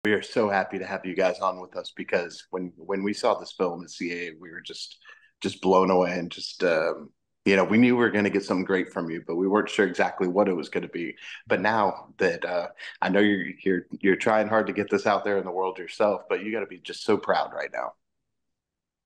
We are so happy to have you guys on with us because when we saw this film at CA, we were just blown away and just we knew we were going to get something great from you, but we weren't sure exactly what it was going to be. But now that I know you're trying hard to get this out there in the world yourself, but you got to be just so proud right now.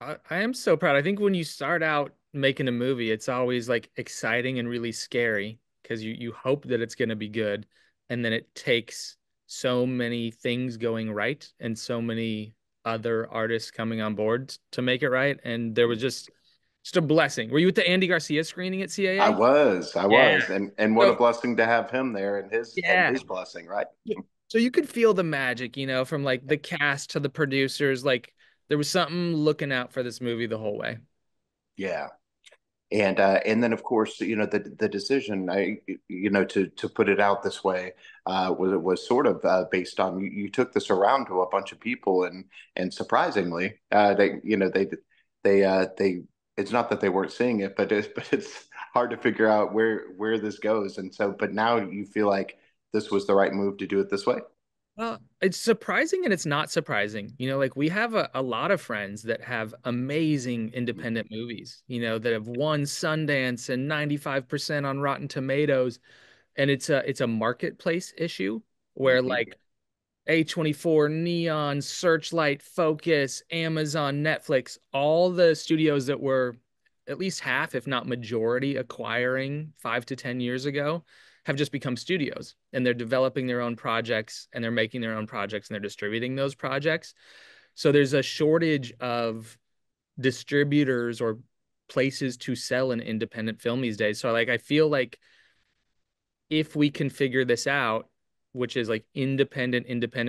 I am so proud. I think when you start out making a movie, it's always like exciting and really scary because you hope that it's going to be good, and then it takes so many things going right and so many other artists coming on board to make it right. And there was just a blessing. Were you at the Andy Garcia screening at CAA? I Yeah. was, and what a So blessing to have him there and yeah. his blessing, right? So you could feel the magic, from like the cast to the producers. Like there was something looking out for this movie the whole way. Yeah. And then of course the decision to put it out this way was sort of based on you took this around to a bunch of people and surprisingly they it's not that they weren't seeing it but it's hard to figure out where this goes, and so but now you feel like this was the right move to do it this way. Well, it's surprising and it's not surprising. Like we have a lot of friends that have amazing independent movies, that have won Sundance and 95% on Rotten Tomatoes. And it's a marketplace issue where Hmm. like A24, Neon, Searchlight, Focus, Amazon, Netflix, all the studios that were at least half, if not majority, acquiring 5 to 10 years ago have just become studios and they're developing their own projects and they're making their own projects and they're distributing those projects. So there's a shortage of distributors or places to sell an independent film these days. So like I feel like if we can figure this out, which is like independent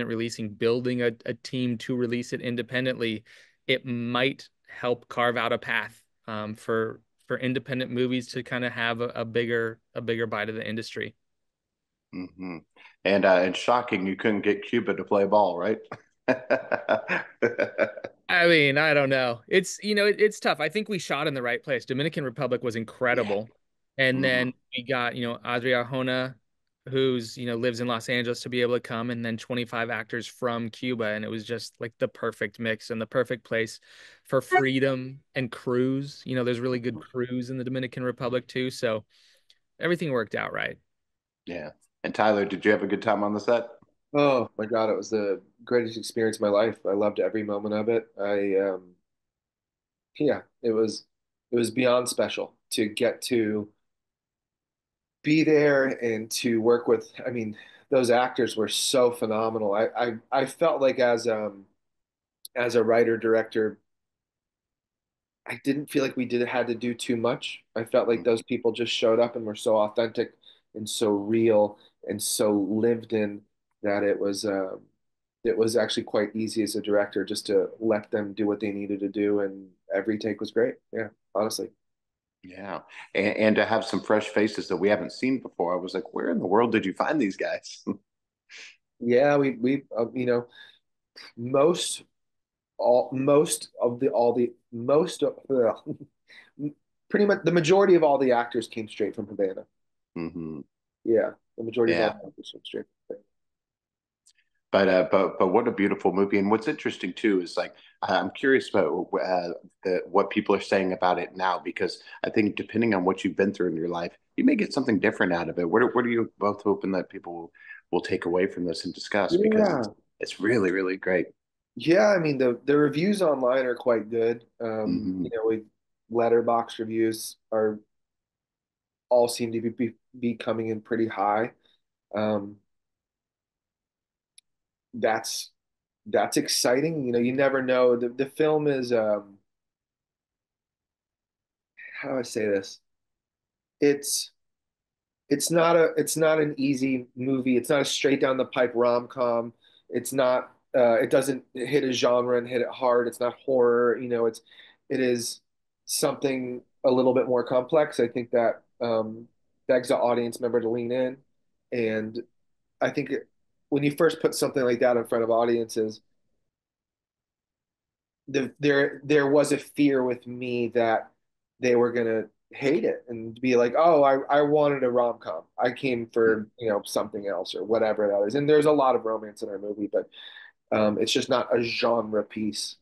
releasing, building a team to release it independently, it might help carve out a path for independent movies to kind of have a bigger bite of the industry. Hmm. And shocking, you couldn't get Cuba to play ball, right? I mean, I don't know. It's tough. I think we shot in the right place. Dominican Republic was Yeah. incredible. And Hmm. then we got, Adria Arjona, who's, lives in Los Angeles to be able to come, and then 25 actors from Cuba. And it was just like the perfect mix and the perfect place for freedom and cruise. There's really good cruise in the Dominican Republic too. So everything worked out right. Yeah. And Tyler, did you have a good time on the set? Oh my God, it was the greatest experience of my life. I loved every moment of it. Yeah, it was beyond special to get to be there and to work with. I mean, those actors were so phenomenal. I felt like as a writer director, I didn't feel like we did had to do too much. I felt like those people just showed up and were so authentic and so real and so lived in that it was actually quite easy as a director just to let them do what they needed to do, and every take was great. Yeah, honestly. Yeah. And to have some fresh faces that we haven't seen before, I was like, where in the world did you find these guys? Yeah, we most most of the all the most of, pretty much the majority of all the actors came straight from Havana. Hmm. Yeah, the majority of all Yeah. the actors came straight from But what a beautiful movie. And what's interesting too is like I'm curious about what people are saying about it now, because I think depending on what you've been through in your life, you may get something different out of it. What are you both hoping that people will take away from this and discuss? Because Havana. it's really, really great. Yeah, I mean the reviews online are quite good. Hmm. We letterbox reviews are all seem to be coming in pretty high. Um, that's that's exciting. You never know. The film is how do I say this? It's it's not an easy movie. It's not a straight down the pipe rom-com. It's not it doesn't hit a genre and hit it hard. It's not horror. It is something a little bit more complex. I think that begs the audience member to lean in. And I think when you first put something like that in front of audiences, there was a fear with me that they were gonna hate it and be like, oh, I wanted a rom com. I came for something else or whatever that is. And there's a lot of romance in our movie, but It's just not a genre piece.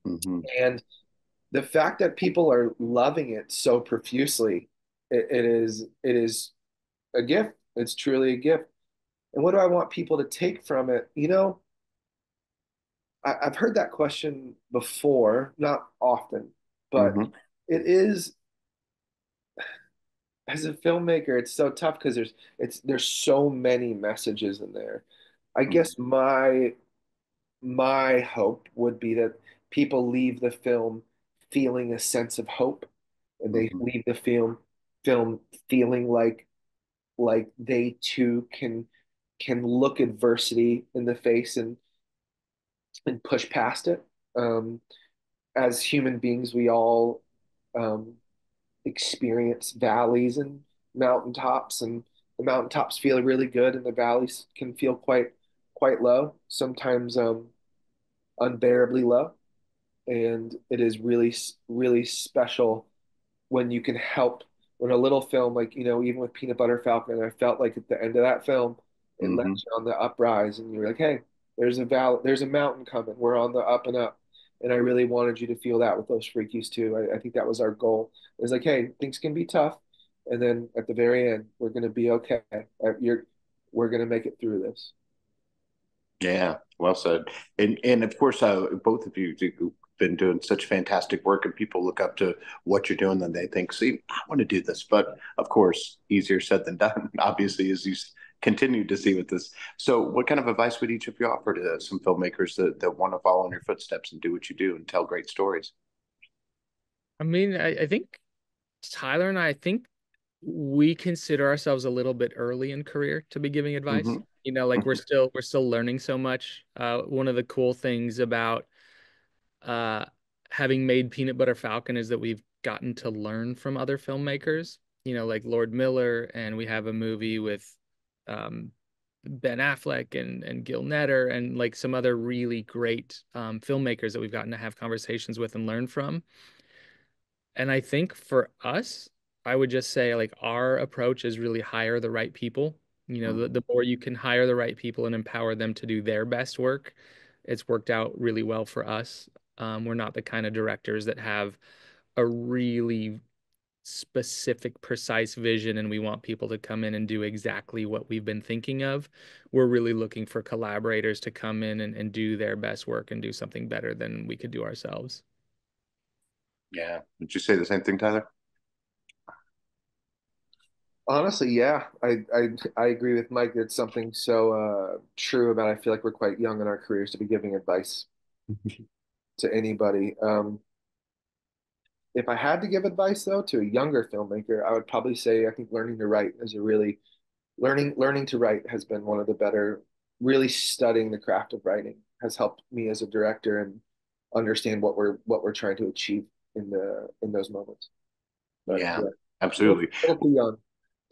Hmm. And the fact that people are loving it so profusely, it is a gift. It's truly a gift. And what do I want people to take from it? I've heard that question before, not often, but Hmm. it is, as a filmmaker, it's so tough because there's so many messages in there. I guess my hope would be that people leave the film feeling a sense of hope, and they Hmm. leave the film feeling like they too can look adversity in the face and push past it. Um, as human beings, we all um, experience valleys and mountaintops, and the mountaintops feel really good, and the valleys can feel quite low, sometimes unbearably low. And it is really special when you can help, when a little film like, even with Peanut Butter Falcon, I felt like at the end of that film it left Hmm. you on the uprise, and you're like, hey, there's a mountain coming, we're on the up and up. And I really wanted you to feel that with those Freakies too. I think that was our goal. It's like, hey, things can be tough, and then at the very end we're going to be okay. You're We're going to make it through this. Yeah, well said. And of course, both of you have been doing such fantastic work, and people look up to what you're doing, and they think, "See, I want to do this." But of course, easier said than done. Obviously, as you continue to see with this. So, what kind of advice would each of you offer to some filmmakers that want to follow in your footsteps and do what you do and tell great stories? I mean, I think Tyler and I think we consider ourselves a little bit early in career to be giving advice. Hmm. Like we're still learning so much. One of the cool things about uh, having made Peanut Butter Falcon is that we've gotten to learn from other filmmakers. Like Lord Miller, and we have a movie with um, Ben Affleck and Gil Netter, and like some other really great filmmakers that we've gotten to have conversations with and learn from. And I think for us, I would just say like our approach is really hire the right people. The more you can hire the right people and empower them to do their best work, it's worked out really well for us. We're not the kind of directors that have a really specific, precise vision and we want people to come in and do exactly what we've been thinking of. We're really looking for collaborators to come in and do their best work and do something better than we could do ourselves. Yeah. Would you say the same thing, Tyler? Honestly, yeah, I agree with Mike. It's something so true about. I feel like we're quite young in our careers to be giving advice to anybody. If I had to give advice though to a younger filmmaker, I would probably say I think learning to write is a really learning to write has been one of the better. Really studying the craft of writing has helped me as a director and understand what we're trying to achieve in those moments. But Yeah, yeah, absolutely. little too young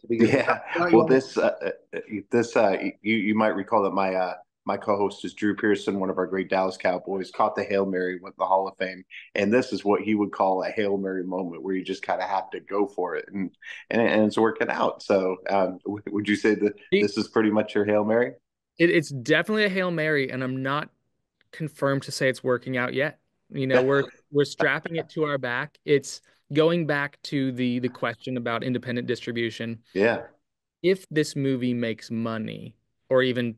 to be giving. Yeah. Not Well, young. you might recall that my co-host is Drew Pearson, one of our great Dallas Cowboys, caught the Hail Mary with the Hall of Fame, and this is what he would call a Hail Mary moment, where you just kind of have to go for it, and it's working out. So, would you say that this is pretty much your Hail Mary? It's definitely a Hail Mary, and I'm not confirmed to say it's working out yet. We're strapping it to our back. It's going back to the question about independent distribution. Yeah. If this movie makes money, or even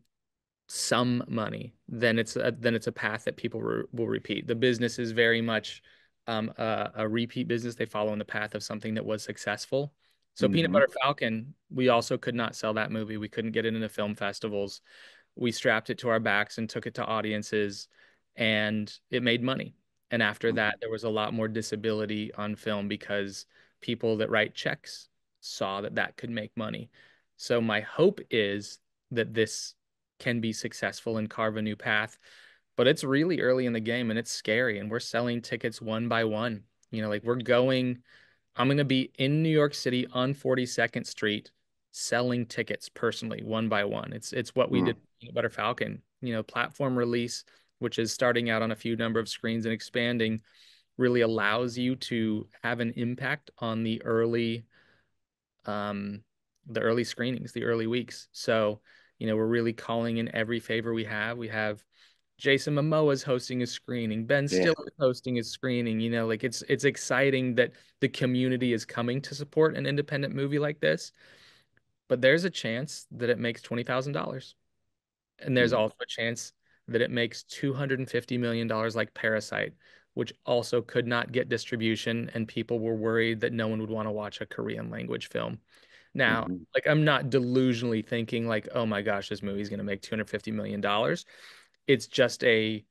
some money, then it's a path that people will repeat. The business is very much a repeat business. They follow in the path of something that was successful. So Peanut Hmm. Butter Falcon, we also could not sell that movie. We couldn't get it into film festivals. We strapped it to our backs and took it to audiences, and it made money. And after that, there was a lot more disability on film because people that write checks saw that that could make money. So my hope is that this can be successful and carve a new path. But it's really early in the game and it's scary. And we're selling tickets one by one. Like I'm going to be in New York City on 42nd Street selling tickets personally, one by one. It's what we did with Peanut Butter Falcon. Platform release, which is starting out on a few number of screens and expanding, really allows you to have an impact on um, the early screenings, the early weeks. So, we're really calling in every favor we have. We have Jason Momoa's hosting a screening. Ben Yeah. Stiller's hosting a screening. Like it's exciting that the community is coming to support an independent movie like this. But there's a chance that it makes $20,000. And there's Mm-hmm. also a chance that it makes $250 million like Parasite, which also could not get distribution, and people were worried that no one would want to watch a Korean language film. Now, Mm-hmm. like I'm not delusionally thinking like, oh my gosh, this movie's going to make $250 million. It's just a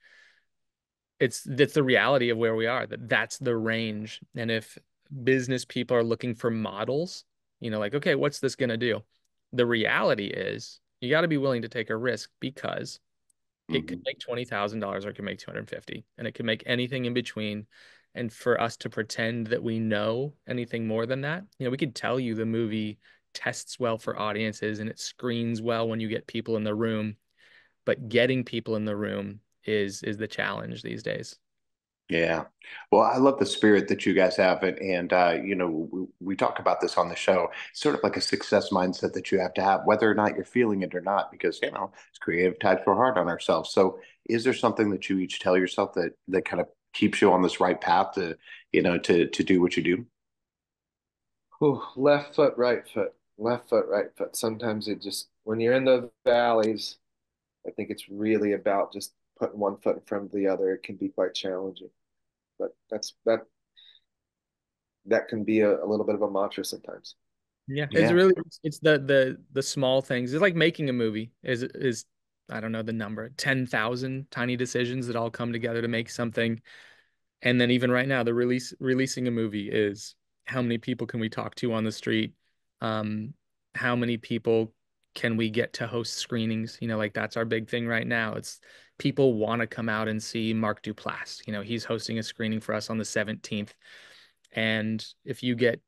that's the reality of where we are, that's the range. And if business people are looking for models, like, okay, what's this going to do? The reality is you got to be willing to take a risk because it could Mm-hmm. make $20,000 or it could make 250, and it could make anything in between. And for us to pretend that we know anything more than that, we could tell you the movie tests well for audiences and it screens well when you get people in the room, but getting people in the room is the challenge these days. Yeah. Well, I love the spirit that you guys have. And we talk about this on the show. It's sort of like a success mindset that you have to have, whether or not you're feeling it or not, because, it's creative types we're hard on ourselves. So is there something that you each tell yourself that kind of keeps you on this right path to do what you do? Ooh, left foot, right foot, left foot, right foot. Sometimes it just, when you're in the valleys, I think it's really about just putting one foot in front of the other. It can be quite challenging, but that can be a little bit of a mantra sometimes. Yeah, it's Yeah. really it's the small things. It's like making a movie is I don't know the number, 10,000 tiny decisions that all come together to make something. And then even right now, the releasing a movie is how many people can we talk to on the street? Um, how many people can we get to host screenings? Like that's our big thing right now. It's people want to come out and see Mark Duplass. He's hosting a screening for us on the 17th. And if you get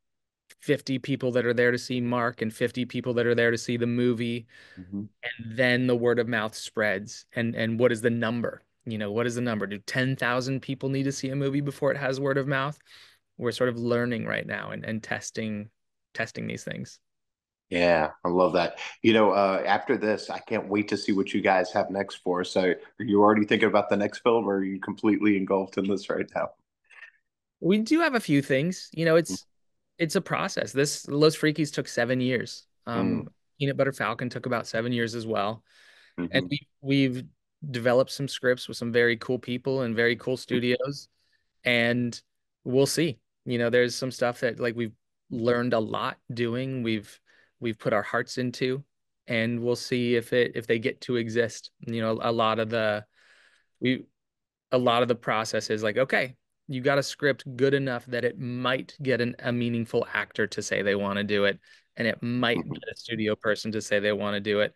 50 people that are there to see Mark and 50 people that are there to see the movie, Hmm. and then the word of mouth spreads. And what is the number? What is the number? Do 10,000 people need to see a movie before it has word of mouth? We're sort of learning right now and testing these things. Yeah, I love that. After this, I can't wait to see what you guys have next for us. So, are you already thinking about the next film, or are you completely engulfed in this right now? We do have a few things. It's a process. This Los Frikis took 7 years. Mm-hmm. Peanut Butter Falcon took about 7 years as well. And Mm-hmm. we've developed some scripts with some very cool people and very cool studios, and we'll see. There's some stuff that like we've learned a lot doing. We've put our hearts into, and we'll see if they get to exist. We a lot of the process is like, okay, you got a script good enough that it might get a meaningful actor to say they want to do it, and it might Mm-hmm. get a studio person to say they want to do it,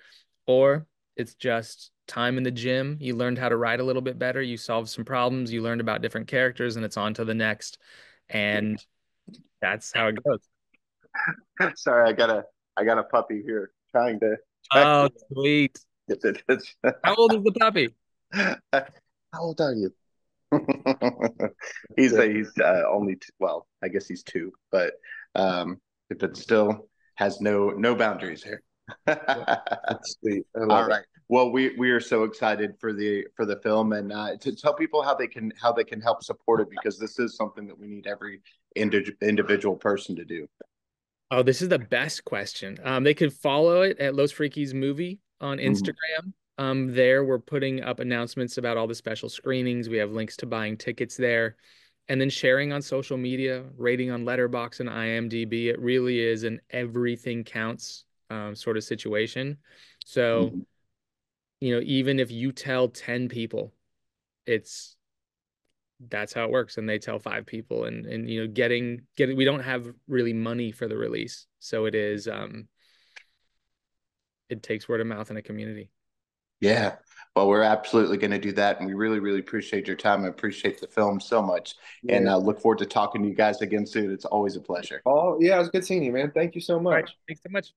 or it's just time in the gym. You learned how to write a little bit better. You solved some problems. You learned about different characters, and it's on to the next. And that's how it goes. Sorry, I got a puppy here trying Oh, to sweet. get it. How old is the puppy? How old are you? That's it. He's only well, I guess he's two, um, but still has no boundaries here. That's sweet. I All love it. right. Well, we are so excited for the film, and to tell people how they can help support it, because this is something that we need every individual person to do. Oh, this is the best question. They could follow it at Los Frikis Movie on Mhm. Instagram. There we're putting up announcements about all the special screenings. We have links to buying tickets there, and then sharing on social media, rating on Letterboxd and IMDb. It really is an everything counts sort of situation. So, Mhm. even if you tell 10 people, it's that's how it works, and they tell 5 people, and getting we don't have really money for the release, so it takes word of mouth in a community. Yeah. Well, we're absolutely going to do that, and we really, really appreciate your time. I appreciate the film so much, and Yeah. look forward to talking to you guys again soon. It's always a pleasure. Oh, yeah, it was good seeing you, man. Thank you so All right, much. thanks so much.